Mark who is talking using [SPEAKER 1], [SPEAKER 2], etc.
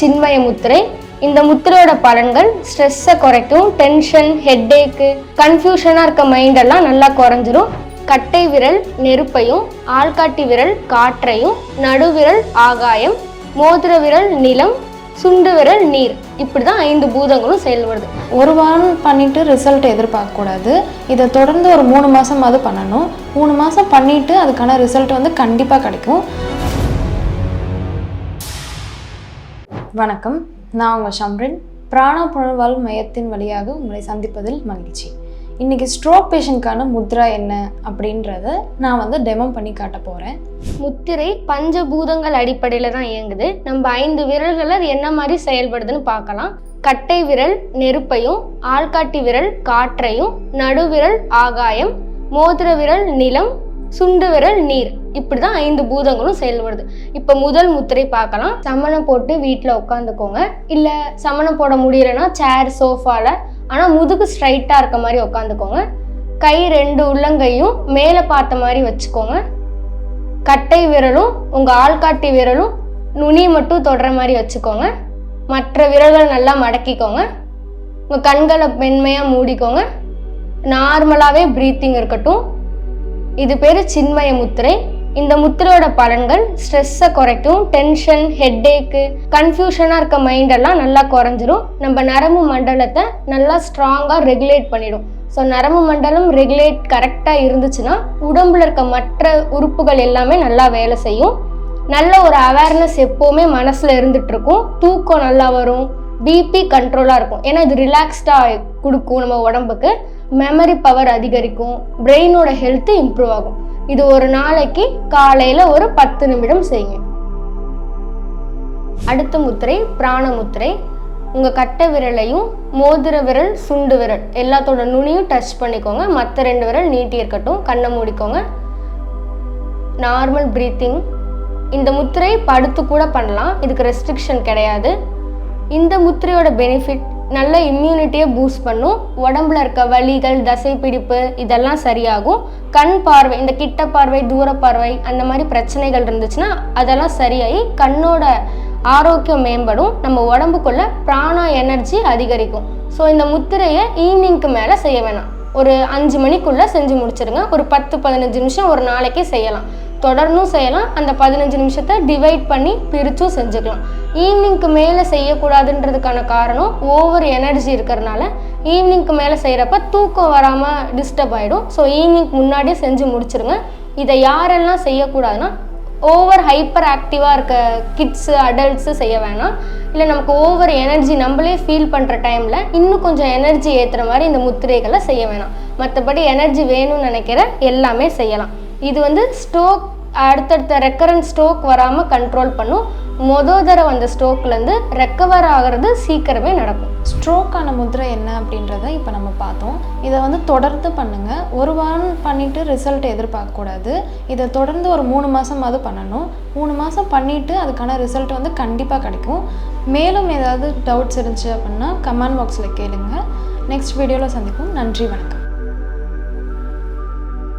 [SPEAKER 1] சின்மய முத்திரை. இந்த முத்திரையோட பலன்கள் ஸ்ட்ரெஸ்ஸை குறைக்கும், டென்ஷன், ஹெட்டேக்கு, கன்ஃபியூஷனாக இருக்க மைண்டெல்லாம் நல்லா குறைஞ்சிரும். கட்டை விரல் நெருப்பையும், ஆள்காட்டி விரல் காற்றையும், நடுவிரல் ஆகாயம், மோதிர விரல் நிலம், சுண்டு விரல் நீர். இப்படி தான் 5 பூதங்களும் செயல்படுது.
[SPEAKER 2] ஒரு வாரம் பண்ணிவிட்டு ரிசல்ட் எதிர்பார்க்கக்கூடாது. இதை தொடர்ந்து ஒரு 3 மாதமாவது பண்ணணும். 3 மாதம் பண்ணிவிட்டு அதுக்கான ரிசல்ட் வந்து கண்டிப்பாக கிடைக்கும். வணக்கம், நான் உங்கள் ஷம்ரின். பிராணா புனர்வாழ்வு மையத்தின் வழியாக உங்களை சந்திப்பதில் மகிழ்ச்சி. இன்றைக்கி ஸ்ட்ரோக் பேஷண்ட்கான முத்ரா என்ன அப்படின்றத நான் வந்து டெமோ பண்ணி காட்ட போகிறேன்.
[SPEAKER 1] முத்திரை பஞ்சபூதங்கள் அடிப்படையில் தான் இயங்குது. நம்ம 5 விரல்கள் அது என்ன மாதிரி செயல்படுதுன்னு பார்க்கலாம். கட்டை விரல் நெருப்பையும், ஆள்காட்டி விரல் காற்றையும், நடுவிரல் ஆகாயம், மோதிர விரல் நிலம், சுண்டு விரல் நீர். இப்படி தான் 5 பூதங்களும் செயல்படுது. இப்போ முதல் முத்திரை பார்க்கலாம். சமணம் போட்டு வீட்டில் உட்காந்துக்கோங்க. இல்லை சமணம் போட முடியலைன்னா சேர், சோஃபாவில், ஆனால் முதுகு ஸ்ட்ரைட்டாக இருக்க மாதிரி உட்காந்துக்கோங்க. கை 2 உள்ளங்கையும் மேலே பார்த்த மாதிரி வச்சுக்கோங்க. கட்டை விரலும் உங்கள் ஆள்காட்டி விரலும் நுனி மட்டும் தொடுற மாதிரி வச்சுக்கோங்க. மற்ற விரல்கள் நல்லா மடக்கிக்கோங்க. உங்கள் கண்களை மென்மையாக மூடிக்கோங்க. நார்மலாகவே ப்ரீத்திங் இருக்கட்டும். இது பேர் சின்மய முத்திரை. இந்த முத்திரையோட பலன்கள் ஸ்ட்ரெஸ்ஸை குறைக்கும், டென்ஷன், ஹெட்டேக்கு, கன்ஃபியூஷனாக இருக்க மைண்டெல்லாம் நல்லா குறைஞ்சிரும். நம்ம நரம்பு மண்டலத்தை நல்லா ஸ்ட்ராங்காக ரெகுலேட் பண்ணிடும். ஸோ நரம்பு மண்டலம் ரெகுலேட் கரெக்டாக இருந்துச்சுன்னா உடம்புல இருக்க மற்ற உறுப்புகள் எல்லாமே நல்லா வேலை செய்யும். நல்ல ஒரு அவேர்னஸ் எப்போவுமே மனசில் இருந்துகிட்ருக்கும். தூக்கம் நல்லா வரும். பிபி கண்ட்ரோலாக இருக்கும். ஏன்னா இது ரிலாக்ஸ்டாக கொடுக்கும் நம்ம உடம்புக்கு. மெமரி பவர் அதிகரிக்கும். பிரெயினோட ஹெல்த்து இம்ப்ரூவ் ஆகும். இது ஒரு நாளைக்கு காலையில் ஒரு 10 நிமிடம் செய்யுங்க. அடுத்த முத்திரை பிராண முத்திரை. உங்கள் கட்டை விரலையும் மோதிர விரல், சுண்டு விரல் எல்லாத்தோட நுனியும் டச் பண்ணிக்கோங்க. மற்ற 2 விரல் நீட்டி இருக்கட்டும். கண்ணை மூடிக்கோங்க. Normal breathing. இந்த முத்திரை படுத்து கூட பண்ணலாம். இதுக்கு ரெஸ்ட்ரிக்ஷன் கிடையாது. இந்த முத்திரையோட பெனிஃபிட் நல்ல இம்யூனிட்டியை பூஸ்ட் பண்ணும். உடம்புல இருக்க வலிகள், தசை பிடிப்பு இதெல்லாம் சரியாகும். கண் பார்வை, இந்த கிட்ட பார்வை, தூர பார்வை அந்த மாதிரி பிரச்சனைகள் இருந்துச்சுன்னா அதெல்லாம் சரியாகி கண்ணோட ஆரோக்கியம் மேம்படும். நம்ம உடம்புக்குள்ள பிராணா எனர்ஜி அதிகரிக்கும். ஸோ இந்த முத்திரையை ஈவினிங்க்கு மேலே செய்ய வேணாம். ஒரு 5 மணிக்குள்ளே செஞ்சு முடிச்சிருங்க. ஒரு 10-15 நிமிஷம் ஒரு நாளைக்கே செய்யலாம். தொடர்ந்தும் செய்யலாம். அந்த 15 நிமிஷத்தை டிவைட் பண்ணி பிரிச்சும் செஞ்சுக்கலாம். ஈவினிங்க்கு மேலே செய்யக்கூடாதுன்றதுக்கான காரணம் ஓவர் எனர்ஜி இருக்கிறதுனால ஈவினிங்க்கு மேலே செய்கிறப்ப தூக்கம் வராமல் டிஸ்டர்ப் ஆகிடும். ஸோ ஈவினிங்க்கு முன்னாடியே செஞ்சு முடிச்சிருங்க. இதை யாரெல்லாம் செய்யக்கூடாதுன்னா, ஓவர் ஹைப்பர் ஆக்டிவாக இருக்க கிட்ஸு, அடல்ட்ஸு செய்ய வேணாம். இல்லை நமக்கு ஓவர் எனர்ஜி நம்மளே ஃபீல் பண்ணுற டைமில் இன்னும் கொஞ்சம் எனர்ஜி ஏற்றுற மாதிரி இந்த முத்திரைகளை செய்ய வேணாம். மற்றபடி எனர்ஜி வேணும்னு நினைக்கிற எல்லாமே செய்யலாம். இது வந்து ஸ்ட்ரோக், அடுத்தடுத்த ரெக்கரண்ட் ஸ்ட்ரோக் வராமல் கண்ட்ரோல் பண்ணும். தடவை அந்த ஸ்ட்ரோக்லேருந்து ரெக்கவர் ஆகிறது சீக்கிரமே நடக்கும்.
[SPEAKER 2] ஸ்ட்ரோக்கான முத்திரை என்ன அப்படின்றத இப்போ நம்ம பார்த்தோம். இதை வந்து தொடர்ந்து பண்ணுங்கள். ஒரு வாரம் பண்ணிவிட்டு ரிசல்ட் எதிர்பார்க்கக்கூடாது. இதை தொடர்ந்து ஒரு 3 மாதமாவது பண்ணணும். 3 மாதம் பண்ணிவிட்டு அதுக்கான ரிசல்ட் வந்து கண்டிப்பாக கிடைக்கும். மேலும் ஏதாவது டவுட்ஸ் இருந்துச்சு அப்படின்னா கமெண்ட் பாக்ஸில் கேளுங்க. நெக்ஸ்ட் வீடியோவில் சந்திப்போம். நன்றி, வணக்கம்.